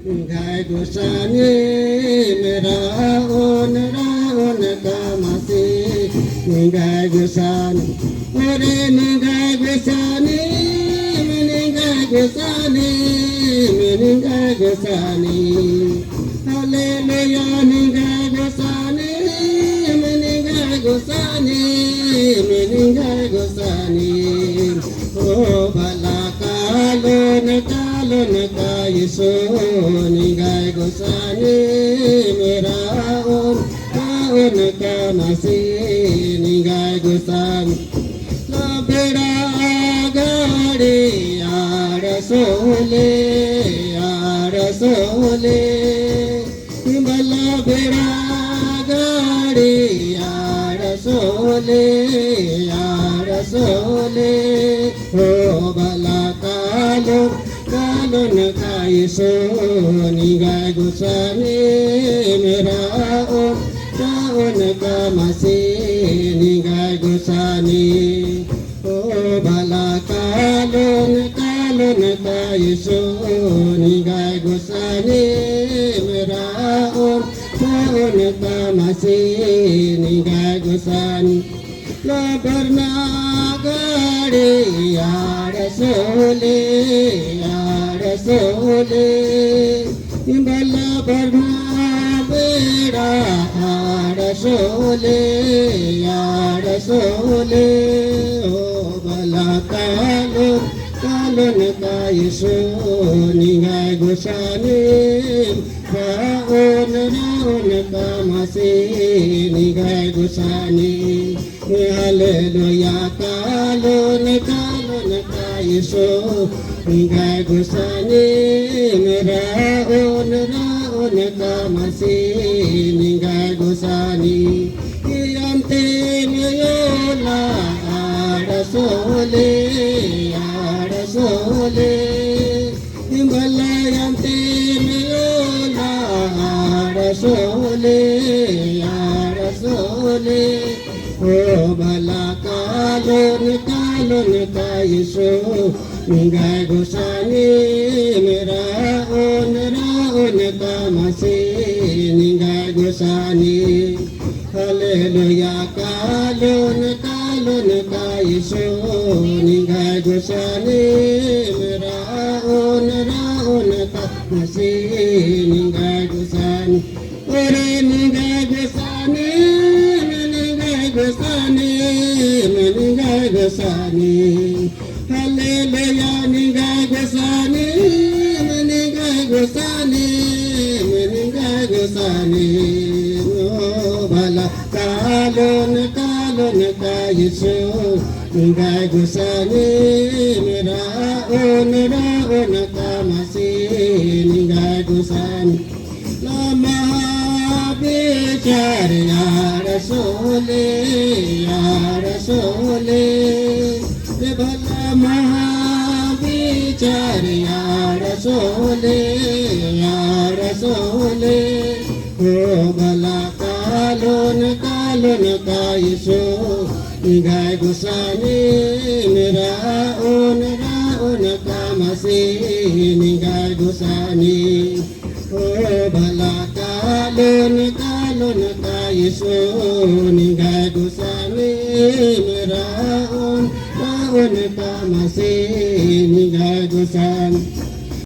Gai gusani mera on raon kamasi Gai gusani mere gai gusani gai gusani Hallelujah gai gusani gai gusani Oh balakalon kalon kaiso gai gusani mera on kamasi gai gusani la bera gade Sole Himbala bera gadi sole Oh bala kalon kaiso gai gusani mera on kamasi gai gusani Oh bala kalon kaiso gai gusani mera on kamasi gai gusani la barna gade sole imbala barna bera sole oh bala kalon kaiso gai gusani raon kamasi gai gusani Hallelujah kalon kaiso gai gusani raon kamasi gai gusani Yante yola sole Himbalayante yola sole Oh bala kalon kaiso gai gusani mera on kamasi gai gusani Hallelujah kalon kaiso gai gusani mera on kamasi gai gusani ore gai gusani gai gusani Hallelujah gai gusani gai gusani Oh bala kalon kaiso gai gusani mera on kamasi gai gusani lama bichar sole bala bichar sole oh bala kalon kaiso gai gusani mera on kamasi gai gusani oh bala kalon kaiso gai gusani mera on kamasi gai gusani